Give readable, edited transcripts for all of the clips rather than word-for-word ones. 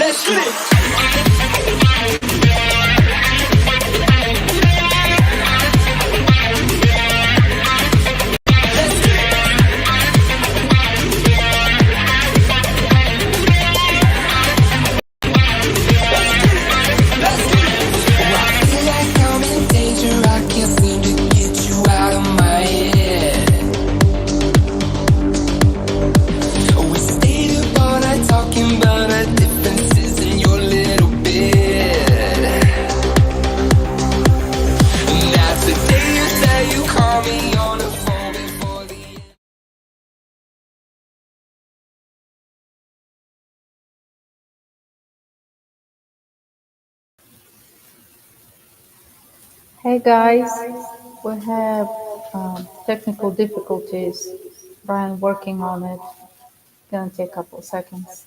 Let's get it. Hey guys, we have technical difficulties. Bryan working on it. Gonna take a couple seconds.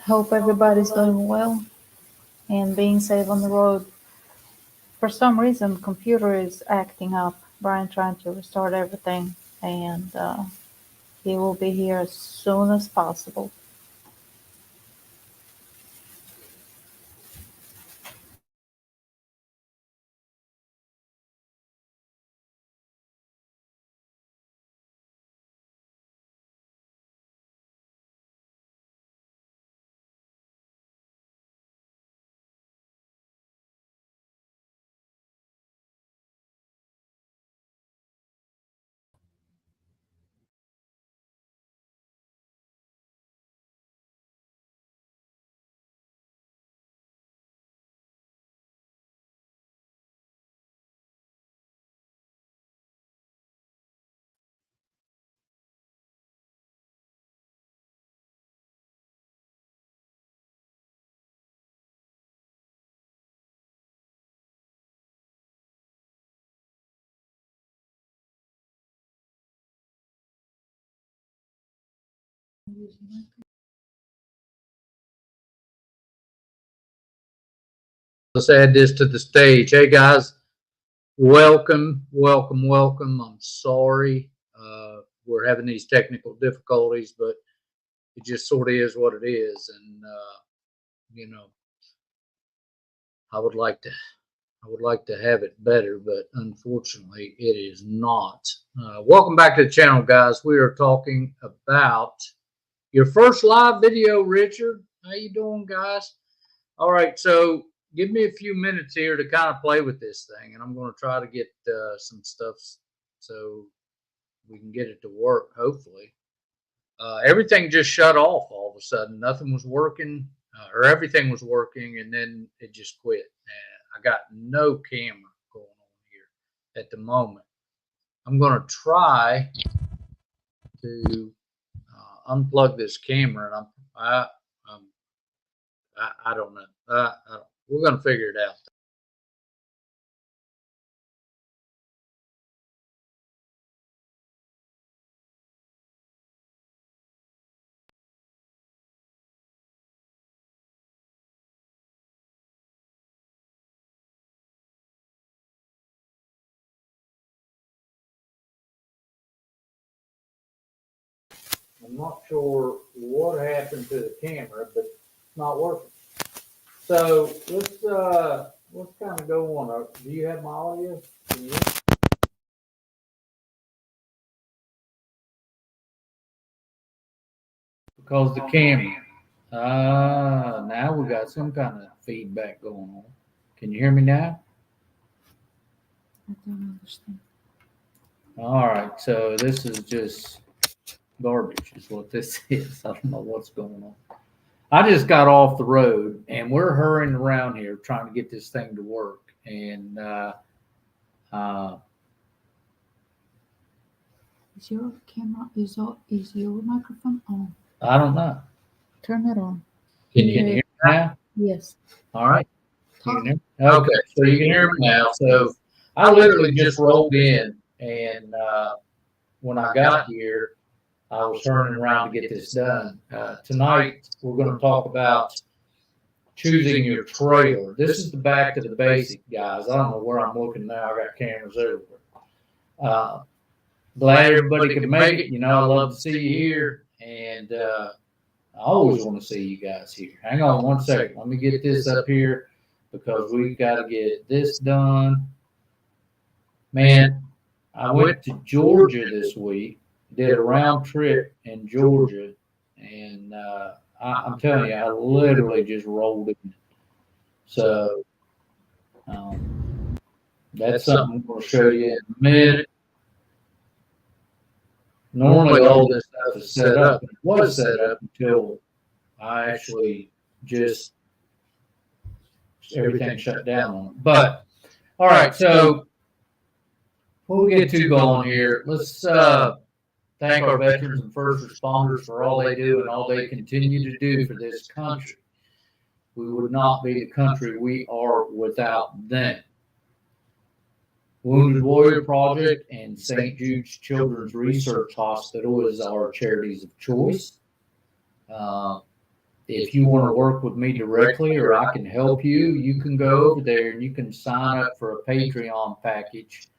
Hope everybody's doing well and being safe on the road. For some reason, the computer is acting up. Bryan trying to restart everything, and he will be here as soon as possible. Let's add this to the stage. Hey guys, welcome. I'm sorry we're having these technical difficulties, but it just sort of is what it is. And you know, I would like to have it better, but unfortunately it is not. Welcome back to the channel, guys. We are talking about your first live video, Richard. How you doing, guys? All right, so give me a few minutes here to kind of play with this thing, and I'm going to try to get some stuff so we can get it to work, hopefully. Everything just shut off all of a sudden. Nothing was working, or everything was working, and then it just quit. I got no camera going on here at the moment. I'm going to try to unplug this camera, and I don't know. We're going to figure it out. I'm not sure what happened to the camera, but it's not working. So let's kind of go on. Do you have my audio? Can you hear? Because the camera. Now we got some kind of feedback going on. Can you hear me now? I don't understand. All right, so this is just garbage is what this is. I don't know what's going on. I just got off the road and we're hurrying around here trying to get this thing to work. And Is your camera, is your microphone on? I don't know. Turn it on. Can you hear me now? Yes. All right. You can hear me? Okay, so you can hear me now. So I literally just rolled in, and when I got here, I was turning around to get this done. Tonight, we're going to talk about choosing your trailer. This is the back to the basic, guys. I don't know where I'm looking now. I got cameras everywhere. Glad everybody could make it. You know, I love to see you here, and I always want to see you guys here. Hang on one second. Let me get this up here because we got to get this done. Man, I went to Georgia this week, did a round trip in Georgia, and I'm telling you, I literally just rolled in. So that's something I'm going to show you in a minute. Normally, all this stuff is set up, and it was set up until I actually just everything shut down on it. But all right, so before we get too going here, let's thank our veterans and first responders for all they do and all they continue to do for this country. We would not be the country we are without them. Wounded Warrior Project and St. Jude's Children's Research Hospital is our charities of choice. If you want to work with me directly or I can help you, you can go over there and you can sign up for a Patreon package,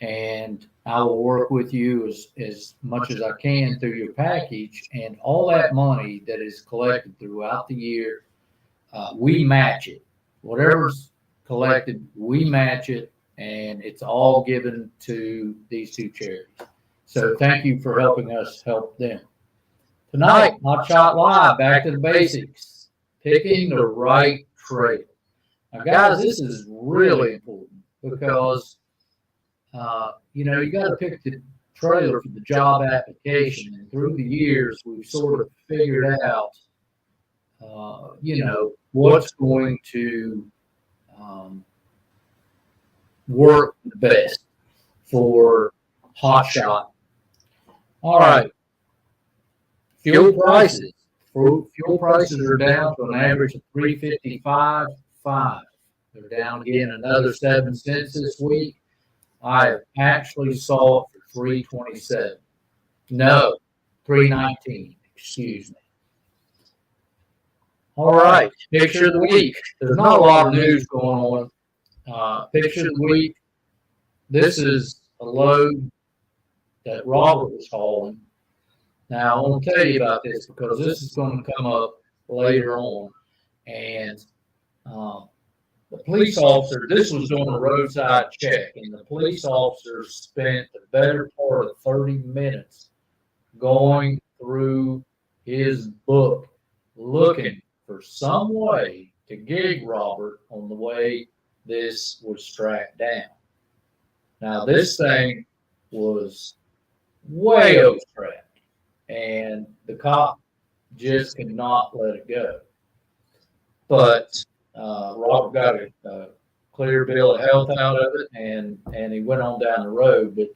and I will work with you as much as I can through your package. And all that money that is collected throughout the year, we match it. Whatever's collected, we match it, and it's all given to these two charities. So thank you for helping us help them. Tonight, Hotshot Live, back to the basics, picking the right trailer. Now, guys, this is really important because, you know, you got to pick the trailer for the job application. And through the years, we've sort of figured out, you know, what's going to work the best for Hotshot. All right. Fuel prices. Fuel prices are down to an average of $3.55.5. They're down again another 7 cents this week. I actually saw it for $3.27. No, $3.19. Excuse me. All right, picture of the week. There's not a lot of news going on. Picture of the week. This is a load that Robert was hauling. Now, I want to tell you about this because this is going to come up later on. And the police officer, this was doing a roadside check, and the police officer spent the better part of 30 minutes going through his book, looking for some way to gig Robert on the way this was tracked down. Now, this thing was way overstrapped, and the cop just could not let it go. But Robert got a clear bill of health out of it, and he went on down the road. But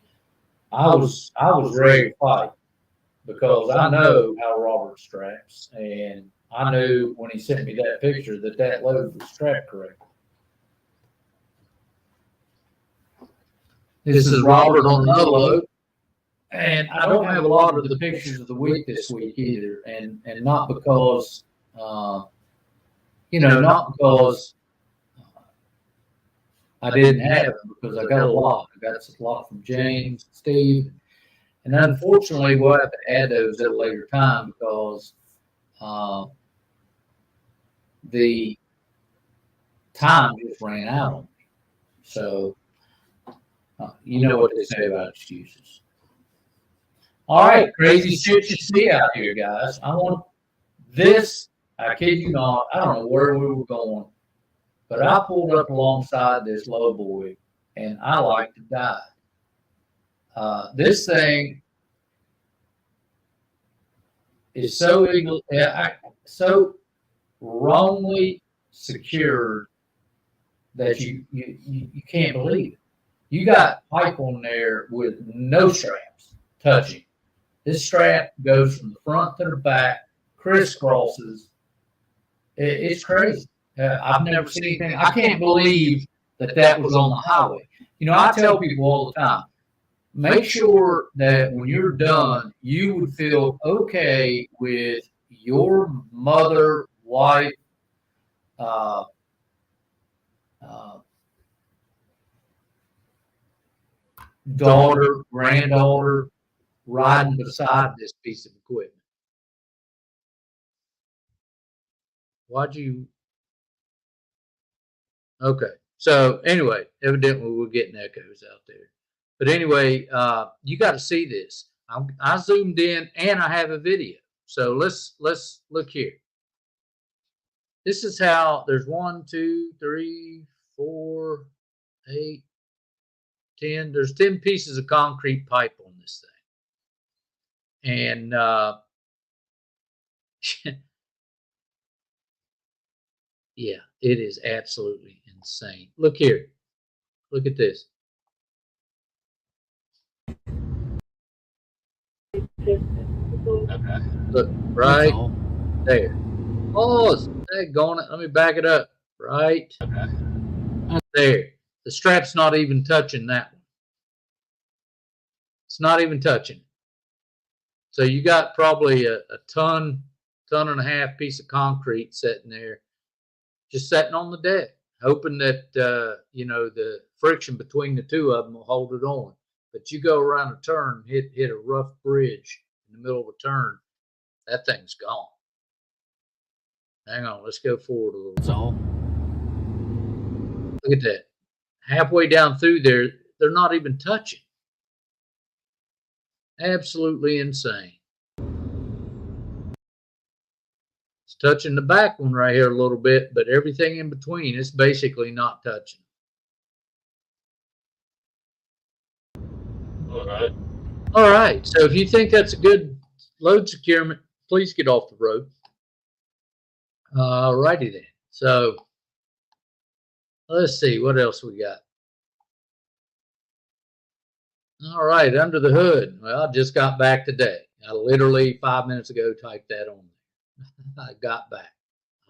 I was ready to fight because I know how Robert straps, and I knew when he sent me that picture that load was strapped correctly. This is Robert on another load. And I don't have a lot of the pictures of the week this week either. And not because, you know, not because I didn't have them, because I got a lot. I got a lot from James, Steve. And unfortunately, we'll have to add those at a later time because the time just ran out on me. So, you know what they say about excuses. All right, crazy shit you see out here, guys. I want this. I kid you not. I don't know where we were going, but I pulled up alongside this low boy, and I like to die. This thing is so wrongly secured that you can't believe it. You got pipe on there with no straps. touching. This strap goes from the front to the back, crisscrosses. It's crazy. I've never seen anything. I can't believe that that was on the highway. You know, I tell people all the time, make sure that when you're done, you would feel okay with your mother, wife, uh, uh, daughter, granddaughter riding beside this piece of equipment. Why'd you? Okay. So anyway, evidently we're getting echoes out there. But anyway, you got to see this. I zoomed in and I have a video. So let's look here. This is how there's 1, 2, 3, 4, 8, 10. There's 10 pieces of concrete pipe on this thing. And yeah, it is absolutely insane. Look here. Look at this. Okay. Look right there. Oh, daggone it. Let me back it up. Right Okay. there. The strap's not even touching that one. It's not even touching. So you got probably a ton and a half piece of concrete sitting there, just sitting on the deck, hoping that you know, the friction between the two of them will hold it on. But you go around a turn, hit a rough bridge in the middle of a turn, that thing's gone. Hang on, let's go forward a little. That's all. Look at that. Halfway down through there, they're not even touching. Absolutely insane. It's touching the back one right here a little bit, but everything in between is basically not touching. All right. All right. So if you think that's a good load securement, please get off the road. All righty then. So let's see what else we got. All right, under the hood. Well, I just got back today. I literally 5 minutes ago typed that on there. I got back.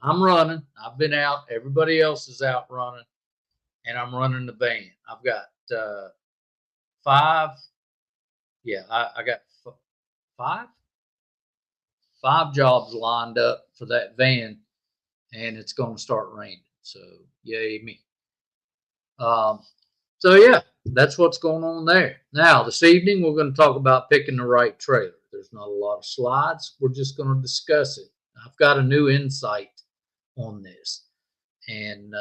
I'm running. I've been out. Everybody else is out running, and I'm running the van. I've got 5. Yeah, I got 5 jobs lined up for that van, and it's going to start raining. So yay me. So yeah, that's what's going on there. Now this evening we're going to talk about picking the right trailer. There's not a lot of slides. We're just going to discuss it. I've got a new insight on this, and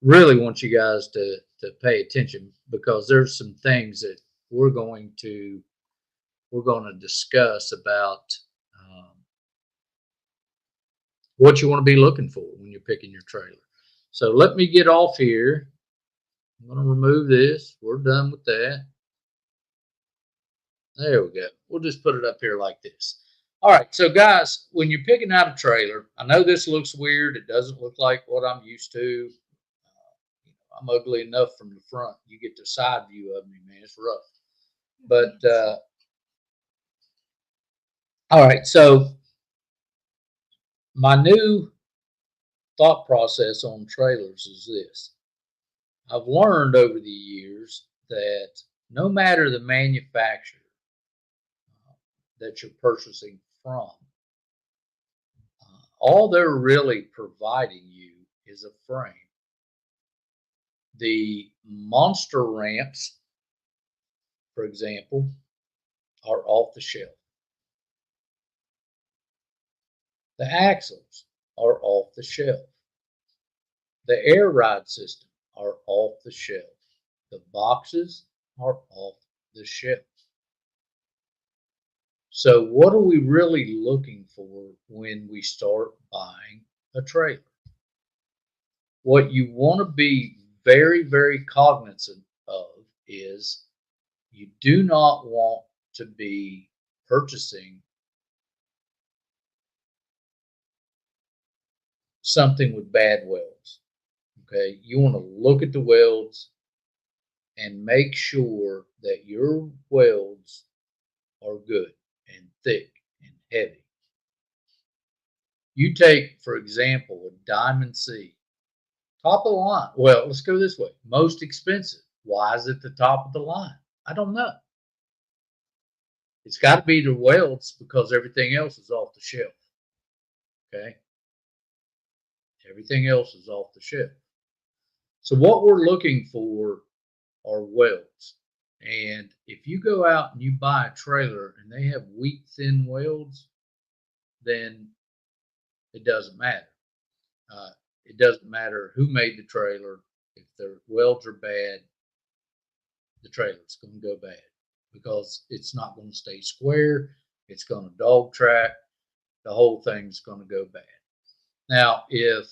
really want you guys to pay attention, because there's some things that we're going to discuss about what you want to be looking for when you're picking your trailer. So let me get off here. I'm going to remove this. We're done with that. There we go. We'll just put it up here like this. All right. So guys, when you're picking out a trailer, I know this looks weird. It doesn't look like what I'm used to. I'm ugly enough from the front. You get the side view of me, man. It's rough. But all right. So my new thought process on trailers is this. I've learned over the years that no matter the manufacturer that you're purchasing from, all they're really providing you is a frame. The monster ramps, for example, are off the shelf. The axles are off the shelf. The air ride system are off the shelf. The boxes are off the shelf. So what are we really looking for when we start buying a trailer? What you want to be very, very cognizant of is you do not want to be purchasing something with bad welds. Okay, you want to look at the welds, and make sure that your welds are good and thick and heavy. You take, for example, a Diamond C, top of the line. Well, let's go this way. Most expensive. Why is it the top of the line? I don't know. It's got to be the welds because everything else is off the shelf. Okay? Everything else is off the shelf. So what we're looking for are welds. And if you go out and you buy a trailer and they have weak, thin welds, then it doesn't matter. It doesn't matter who made the trailer. If the welds are bad, the trailer's going to go bad because it's not going to stay square. It's going to dog track. The whole thing's going to go bad. Now, if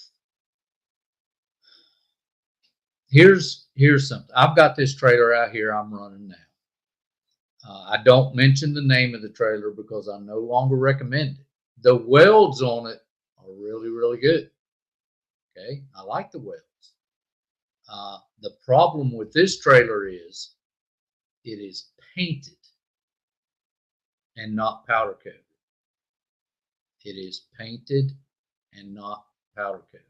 here's something. I've got this trailer out here I'm running now. I don't mention the name of the trailer because I no longer recommend it. The welds on it are really, really good. Okay, I like the welds. The problem with this trailer is it is painted and not powder coated. It is painted and not powder coated.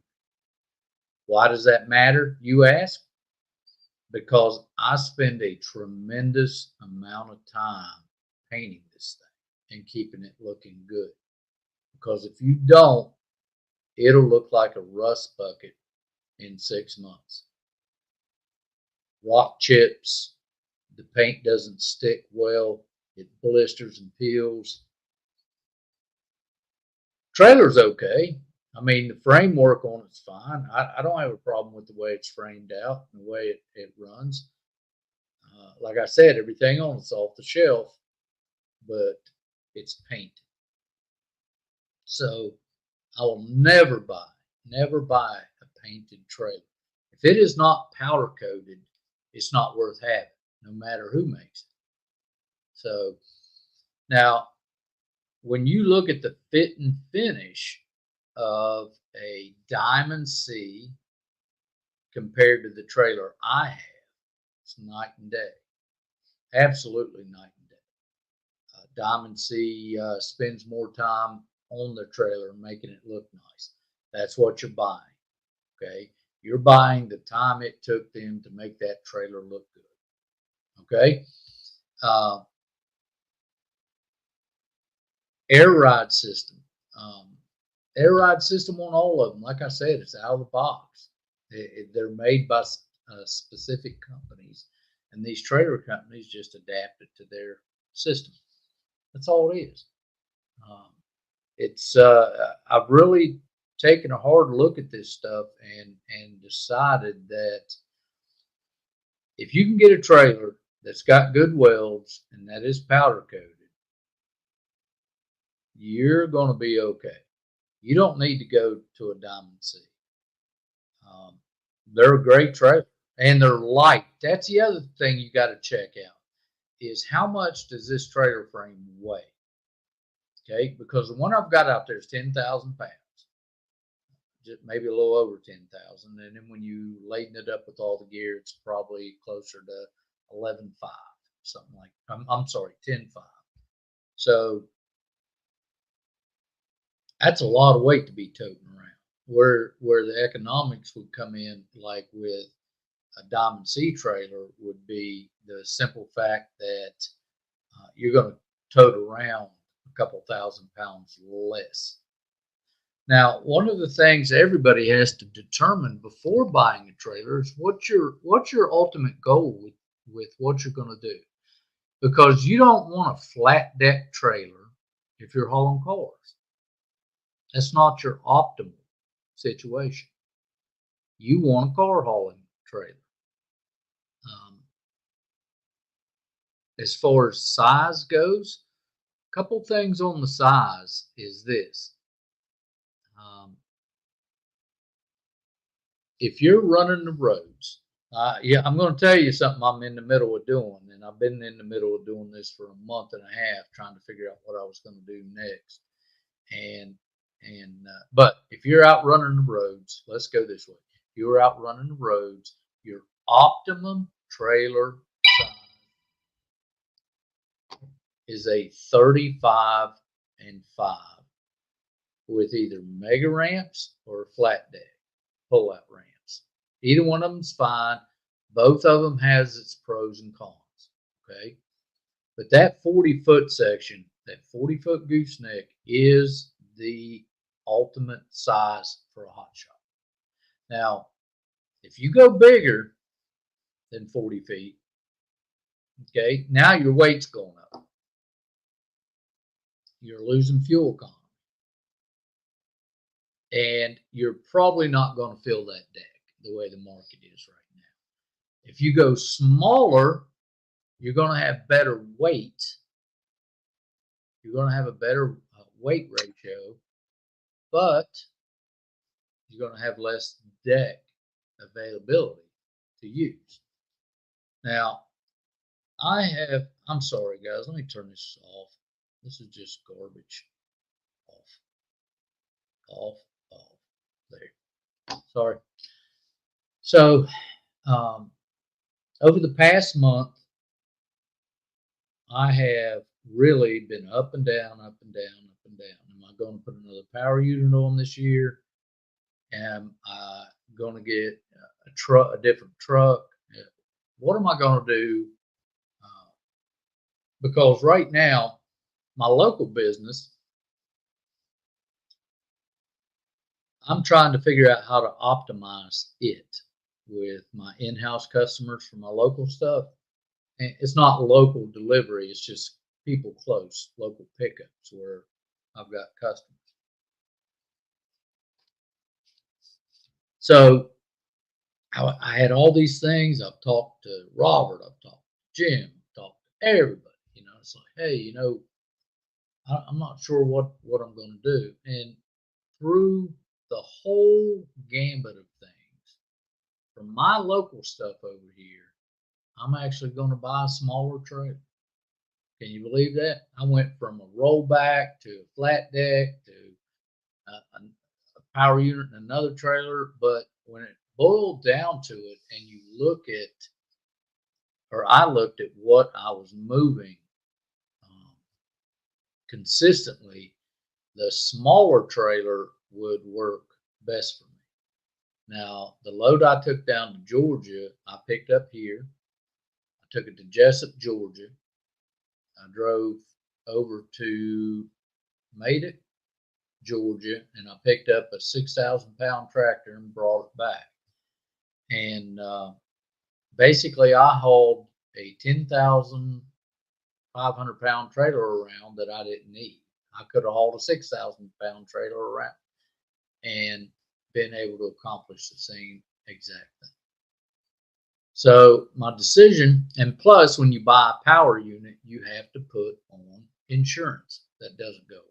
Why does that matter, you ask? Because I spend a tremendous amount of time painting this thing and keeping it looking good. Because if you don't, it'll look like a rust bucket in 6 months. Rock chips, the paint doesn't stick well, it blisters and peels. Trailer's okay. I mean, the framework on it's fine. I don't have a problem with the way it's framed out and the way it runs. Like I said, everything on it's off the shelf, but it's painted. So I will never buy a painted trailer. If it is not powder coated, it's not worth having, no matter who makes it. So now, when you look at the fit and finish of a Diamond C compared to the trailer I have, it's night and day. Absolutely night and day. Diamond C spends more time on the trailer making it look nice. That's what you're buying. Okay, you're buying the time it took them to make that trailer look good. Okay, air ride system. Air ride system on all of them. Like I said, it's out of the box. They're made by specific companies, and these trailer companies just adapt it to their system. That's all it is. I've really taken a hard look at this stuff and decided that if you can get a trailer that's got good welds and that is powder coated, you're going to be okay. You don't need to go to a Diamond C. They're a great trailer and they're light. That's the other thing you got to check out is how much does this trailer frame weigh? Okay, because the one I've got out there is 10,000 pounds, just maybe a little over 10,000, and then when you laden it up with all the gear, it's probably closer to 11.5, something like. I'm sorry, 10.5. So that's a lot of weight to be toting around. Where the economics would come in, like with a Diamond C trailer, would be the simple fact that you're going to tote around a couple thousand pounds less. Now, one of the things everybody has to determine before buying a trailer is what's your ultimate goal with what you're going to do, because you don't want a flat deck trailer if you're hauling cars. That's not your optimal situation. You want a car hauling trailer. As far as size goes, a couple things on the size is this. If you're running the roads, yeah, I'm going to tell you something I'm in the middle of doing, and I've been in the middle of doing this for a month and a half, trying to figure out what I was going to do next. But if you're out running the roads, let's go this way. If you're out running the roads, your optimum trailer size is a 35 and 5 with either mega ramps or flat deck pull-out ramps. Either one of them's fine. Both of them has its pros and cons. Okay, but that 40-foot section, that 40-foot gooseneck, is the ultimate size for a Hotshot. Now, if you go bigger than 40 feet, okay, now your weight's going up. You're losing fuel economy. And you're probably not going to fill that deck the way the market is right now. If you go smaller, you're going to have better weight. You're going to have a better weight ratio, but you're going to have less deck availability to use. Now, I'm sorry guys, let me turn this off. This is just garbage. Off. There. Sorry. So, over the past month, I have really been up and down, up and down, up and down. Am I going to put another power unit on this year? Am I going to get a different truck? What am I going to do? Because right now, my local business, I'm trying to figure out how to optimize it with my in-house customers for my local stuff. And it's not local delivery, it's just people close, local pickups where I've got customers. So I had all these things. I've talked to Robert, I've talked to Jim, I've talked to everybody. It's like, hey, I'm not sure what I'm going to do. And through the whole gambit of things, from my local stuff over here, I'm actually going to buy a smaller trailer. Can you believe that? I went from a rollback to a flat deck to a power unit and another trailer. But when it boiled down to it, and you look at, or I looked at what I was moving consistently, the smaller trailer would work best for me. Now, the load I took down to Georgia, I picked up here. I took it to Jessup, Georgia. I drove over to Maida, Georgia, and I picked up a 6,000-pound tractor and brought it back. And basically, I hauled a 10,500-pound trailer around that I didn't need. I could have hauled a 6,000-pound trailer around and been able to accomplish the same exact thing. So my decision, and plus when you buy a power unit, you have to put on insurance. That doesn't go away.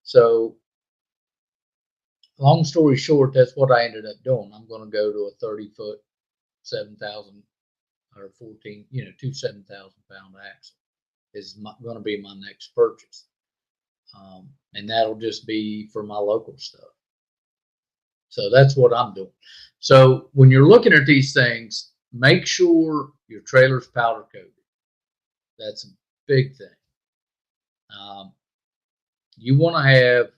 So long story short, that's what I ended up doing. I'm going to go to a 30-foot, 7,000 or 14, two 7,000-pound axle is going to be my next purchase. And that'll just be for my local stuff. So that's what I'm doing. So when you're looking at these things, make sure your trailer's powder coated. That's a big thing. You want to have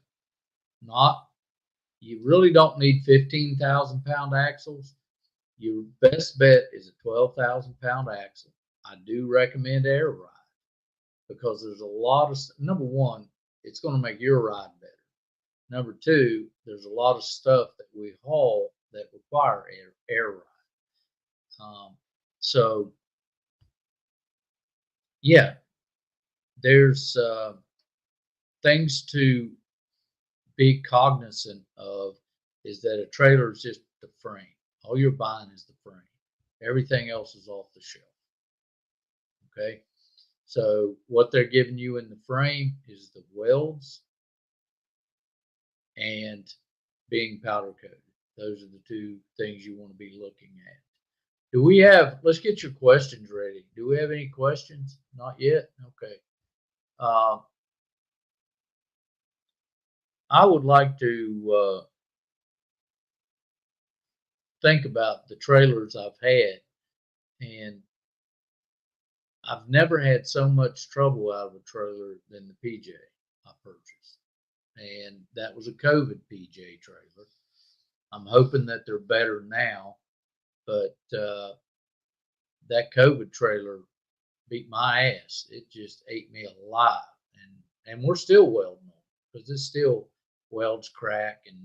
you really don't need 15,000-pound axles. Your best bet is a 12,000-pound axle. I do recommend air ride because there's a lot of, number one, it's going to make your ride better. Number two, there's a lot of stuff that we haul that require air ride. So yeah, there's things to be cognizant of, is that a trailer is just the frame. All you're buying is the frame. Everything else is off the shelf. Okay. So what they're giving you in the frame is the welds and being powder coated. Those are the two things you want to be looking at. Let's get your questions ready. Do we have any questions? Not yet? Okay. I would like to think about the trailers I've had And I've never had so much trouble out of a trailer than the PJ I purchased. And that was a COVID PJ trailer. I'm hoping that they're better now, but that COVID trailer beat my ass. It just ate me alive. And we're still welding because it still welds crack and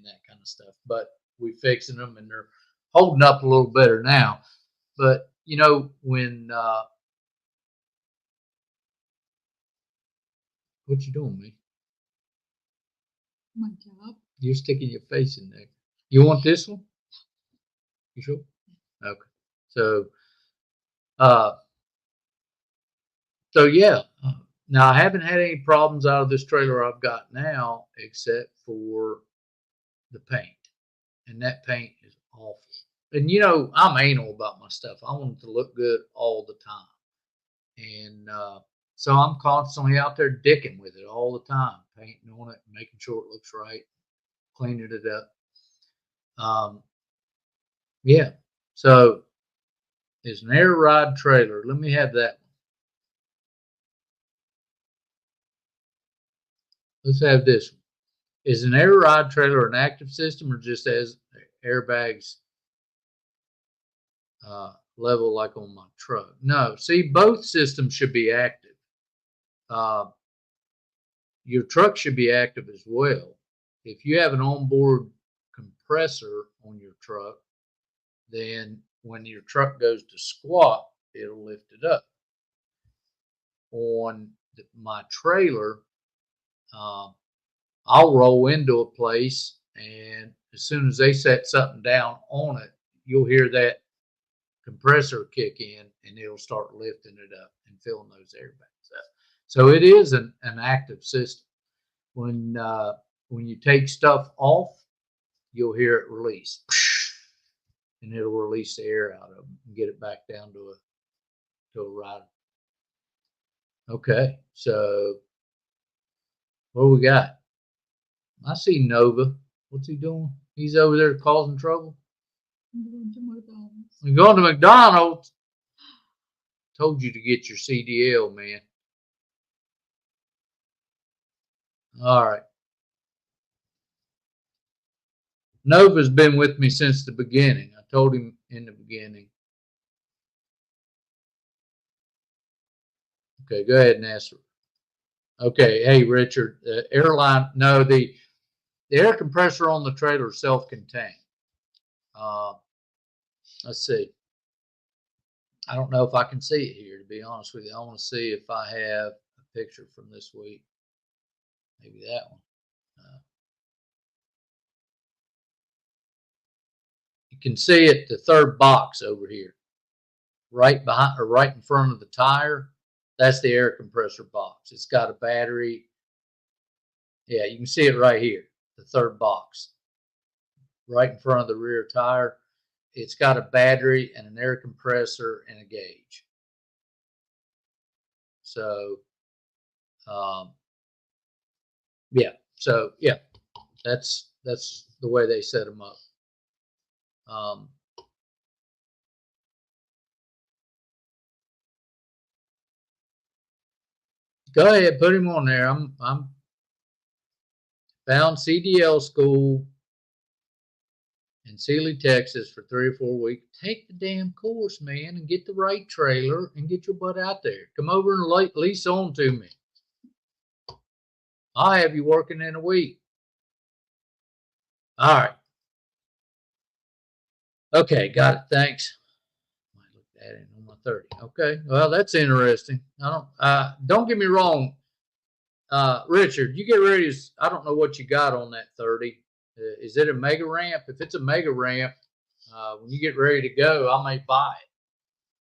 that kind of stuff. But we fixing them and they're holding up a little better now. But you know, when what you doing, me? My job. You're sticking your face in there. You want this one? You sure? Okay. So, uh, so yeah. Now I haven't had any problems out of this trailer I've got now, except for the paint, and that paint is awful. And you know, I'm anal about my stuff. I want it to look good all the time, and so I'm constantly out there dicking with it all the time, painting on it, making sure it looks right, cleaning it up. Yeah. So it's an air ride trailer. Let me have that one. Let's have this one. Is an air ride trailer an active system or just as airbags level like on my truck? No. See, both systems should be active. Your truck should be active as well. If you have an onboard compressor on your truck, then when your truck goes to squat, it'll lift it up. On my trailer, I'll roll into a place, and as soon as they set something down on it, you'll hear that compressor kick in, and it'll start lifting it up and filling those airbags up. So it is an active system. When you take stuff off, you'll hear it release, and it'll release the air out of them and get it back down to a rider. Okay, so what we got? I see Nova. What's he doing? He's over there causing trouble. I'm going to McDonald's. You're going to McDonald's? Told you to get your CDL, man. All right. Nova's been with me since the beginning. I told him in the beginning. Okay, go ahead and answer. Okay, hey Richard, airline. No, the air compressor on the trailer is self-contained. Let's see. I don't know if I can see it here, to be honest with you. I want to see if I have a picture from this week. Maybe that one. You can see it, the third box over here, right behind or right in front of the tire. That's the air compressor box. It's got a battery. Yeah, you can see it right here, the third box, right in front of the rear tire. It's got a battery and an air compressor and a gauge. So, yeah. So yeah, that's the way they set them up. Go ahead, put him on there. I'm found CDL school in Sealy, Texas for 3 or 4 weeks. Take the damn course, man, and get the right trailer and get your butt out there. Come over and lease on to me. I'll have you working in a week. All right. Okay, got it. Thanks. Might look that in on my 30. Okay. Well, that's interesting. Don't get me wrong. Richard, you get ready to, I don't know what you got on that 30. Is it a mega ramp? If it's a mega ramp, when you get ready to go, I may buy it.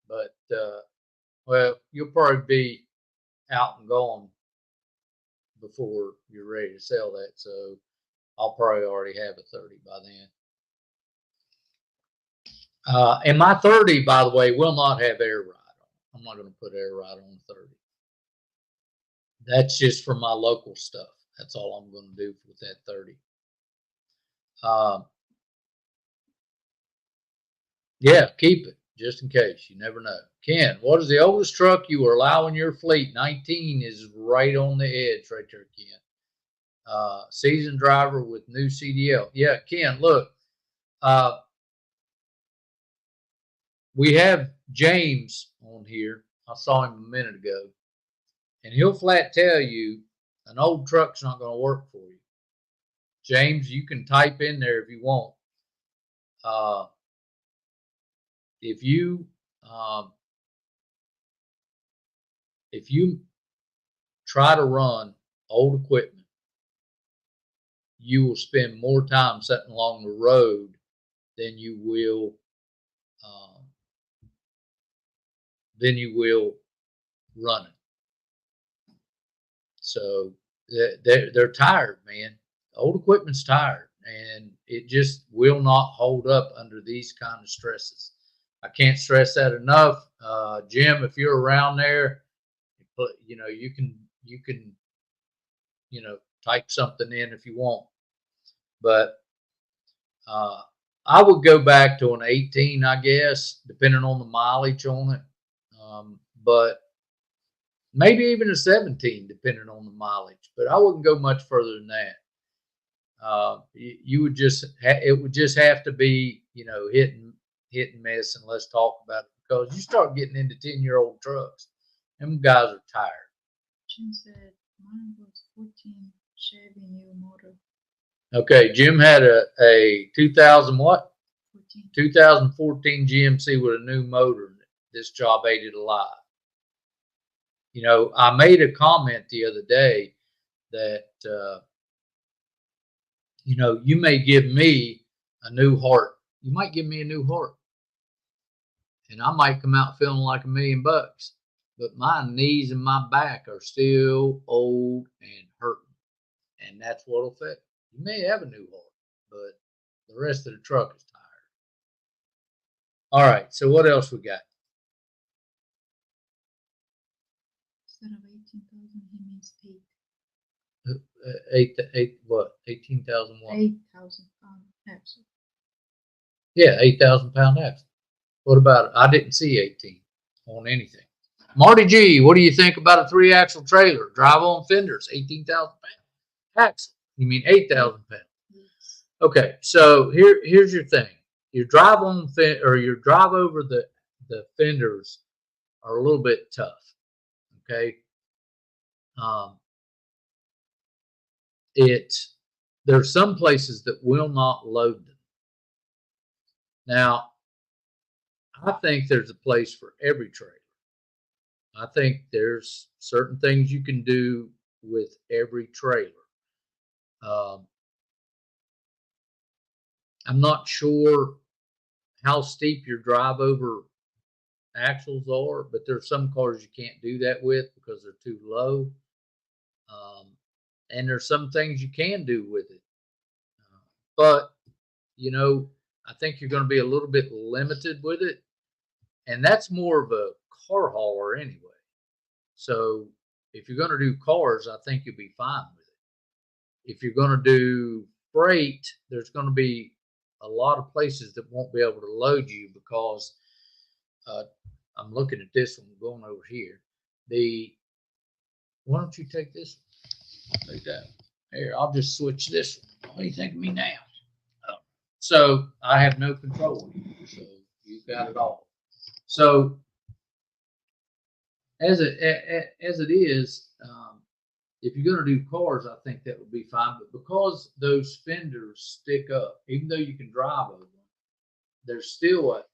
But, well, you'll probably be out and gone before you're ready to sell that. So I'll probably already have a 30 by then. And my 30, by the way, will not have air ride on. I'm not going to put air ride on 30. That's just for my local stuff. That's all I'm going to do with that 30. Yeah, keep it. just in case. You never know. Ken, what is the oldest truck you are allowing your fleet? 19 is right on the edge right there, Ken. Seasoned driver with new CDL. Yeah, Ken, look, we have James on here. I saw him a minute ago, and he'll flat tell you an old truck's not going to work for you. James, you can type in there if you want. If you try to run old equipment, you will spend more time sitting along the road than you will running. So they're tired, man. Old equipment's tired, and it just will not hold up under these kind of stresses. I can't stress that enough. Jim, if you're around there, you can type something in if you want. But I would go back to an 18, I guess, depending on the mileage on it. But maybe even a 17, depending on the mileage. But I wouldn't go much further than that. You would just it would just have to be hit and miss, and let's talk about it, because you start getting into 10-year-old trucks, them guys are tired. Jim said mine was 14 Chevy new motor. Okay, Jim had a 2000 what? 14. 2014 GMC with a new motor. This job ate it alive. I made a comment the other day that you may give me a new heart. You might give me a new heart, and I might come out feeling like $1 million, but my knees and my back are still old and hurting, and that's what'll affect. You may have a new heart, but the rest of the truck is tired. All right, so what else we got? Instead of 18,000, he means 8 what? 18,000 what? 8,000 pound axle. Yeah, 8,000 pound axle. What about it? I didn't see 18 on anything. Marty G, what do you think about a 3-axle trailer? Drive on fenders, 18,000 pound axle. You mean 8,000 pounds? Yes. Okay, so here's your thing. Your drive on your drive over the fenders are a little bit tough. Okay. There's some places that will not load them. Now, I think there's a place for every trailer. I think there's certain things you can do with every trailer. I'm not sure how steep your drive over axles are, but there's some cars you can't do that with because they're too low. And there's some things you can do with it. But, I think you're going to be a little bit limited with it. And that's more of a car hauler anyway. So if you're going to do cars, I think you'll be fine with it. If you're going to do freight, there's going to be a lot of places that won't be able to load you because I'm looking at this one going over here. Why don't you take this one? Take that. Here, I'll just switch this one. What do you think of me now? So I have no control. So you've got it all. So as it is, if you're going to do cars, I think that would be fine. But because those fenders stick up, even though you can drive over them, there's still a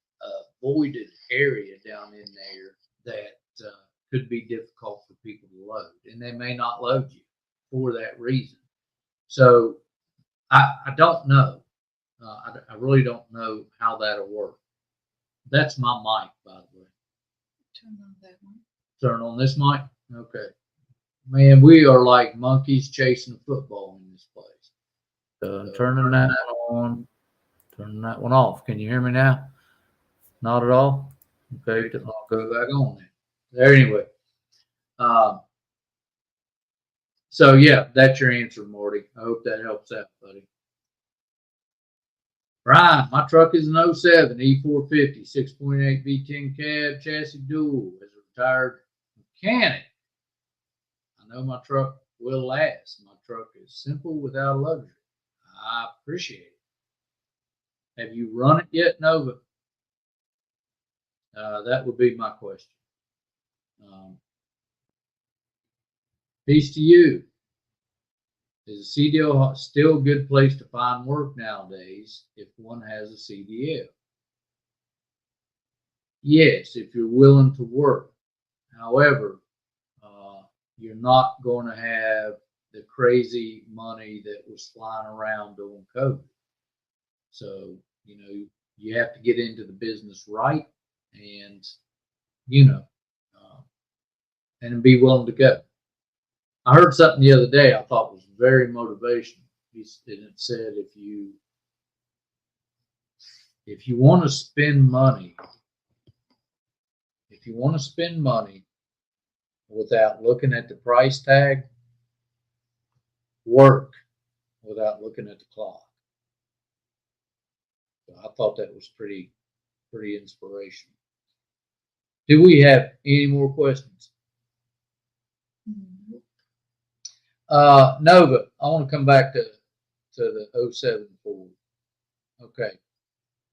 voided area down in there that could be difficult for people to load, and they may not load you for that reason. So I don't know. I really don't know how that'll work. That's my mic, by the way. Turn on that one. Turn on this mic? Okay. Man, we are like monkeys chasing a football in this place. So turning that on, turning that one off. Can you hear me now? Not at all? Okay, I'll go back on there. Anyway. So yeah, that's your answer, Marty. I hope that helps out, buddy. Bryan, my truck is an '07 E450, 6.8 V10 cab chassis dual. As a retired mechanic, I know my truck will last. My truck is simple without luxury. I appreciate it. Have you run it yet, Nova? That would be my question. Peace to you. Is a CDL still a good place to find work nowadays if one has a CDL? Yes, if you're willing to work. However, you're not going to have the crazy money that was flying around during COVID. So, you have to get into the business right and, and be willing to go. I heard something the other day I thought was very motivational. It said if you want to spend money, without looking at the price tag, work without looking at the clock. So I thought that was pretty inspirational. Do we have any more questions? Nova, I want to come back to the '07 Ford. Okay.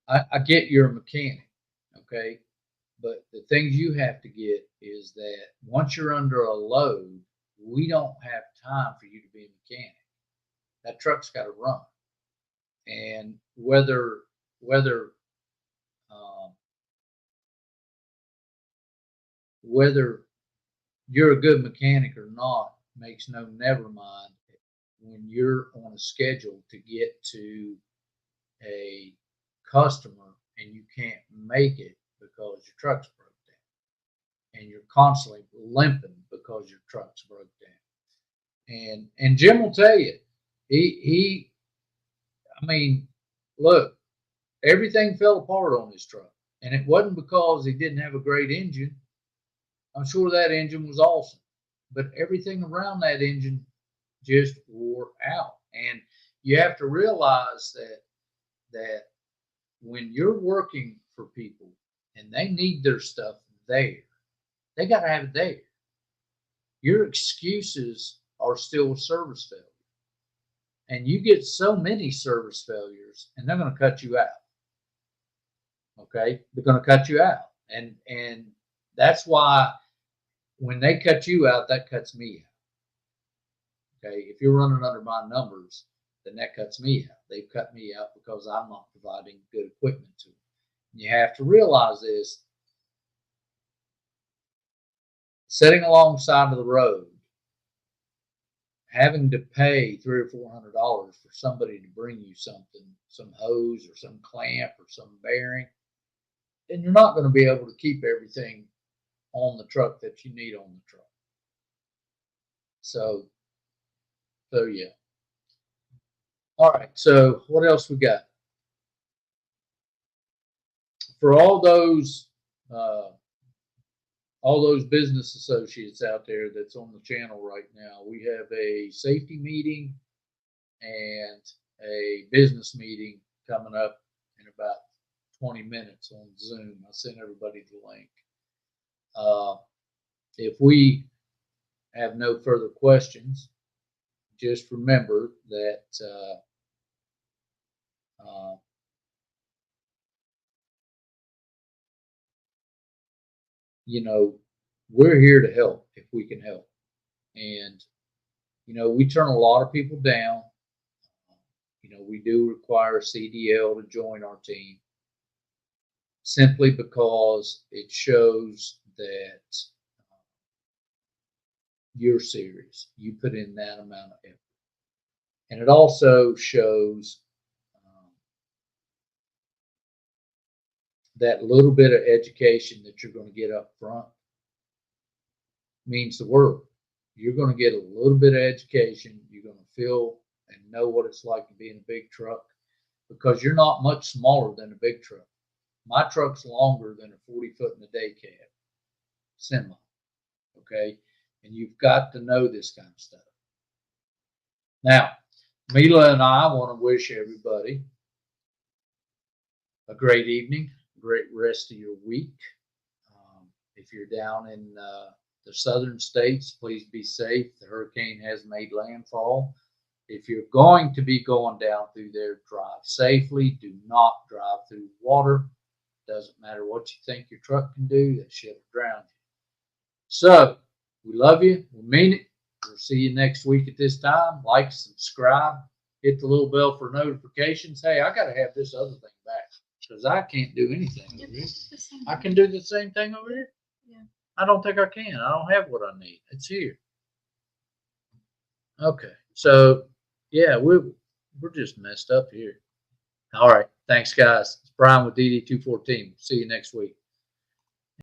I get you're a mechanic, okay? But the things you have to get is that once you're under a load, we don't have time for you to be a mechanic. That truck's got to run. And whether you're a good mechanic or not makes no never mind when you're on a schedule to get to a customer and you can't make it because your truck's broke down and you're constantly limping because your truck's broke down. And Jim will tell you, I mean, look, everything fell apart on his truck, and it wasn't because he didn't have a great engine. I'm sure that engine was awesome, but everything around that engine just wore out. And you have to realize that when you're working for people and they need their stuff there, they got to have it there. Your excuses are still service failure. And you get so many service failures and they're going to cut you out. Okay? They're going to cut you out. And that's why when they cut you out, that cuts me out. Okay? If you're running under my numbers, then that cuts me out. They've cut me out because I'm not providing good equipment to them. And you have to realize this. Sitting alongside of the road, having to pay $300 or $400 for somebody to bring you something, some hose or some clamp or some bearing, then you're not going to be able to keep everything on the truck that you need on the truck. So yeah. All right. So what else we got? For all those business associates out there that's on the channel right now, we have a safety meeting and a business meeting coming up in about 20 minutes on Zoom. I sent everybody the link. If we have no further questions, just remember that we're here to help if we can help. And, we turn a lot of people down. We do require a CDL to join our team simply because it shows that you're serious. You put in that amount of effort. And it also shows that little bit of education that you're going to get up front means the world. You're going to get a little bit of education. You're going to feel and know what it's like to be in a big truck because you're not much smaller than a big truck. My truck's longer than a 40-foot in a day cab semi. Okay. And you've got to know this kind of stuff. Now, Mila and I want to wish everybody a great evening, great rest of your week. If you're down in the southern states, please be safe. The hurricane has made landfall. If you're going to be going down through there, drive safely. Do not drive through water. Doesn't matter what you think your truck can do, that shit will drown you. So, we love you. We mean it. We'll see you next week at this time. Like, subscribe, hit the little bell for notifications. Hey, I got to have this other thing back because I can't do anything over here. I can do the same thing over here? Yeah. I don't think I can. I don't have what I need. It's here. Okay. So, yeah, we're just messed up here. All right. Thanks, guys. It's Bryan with DD214. See you next week.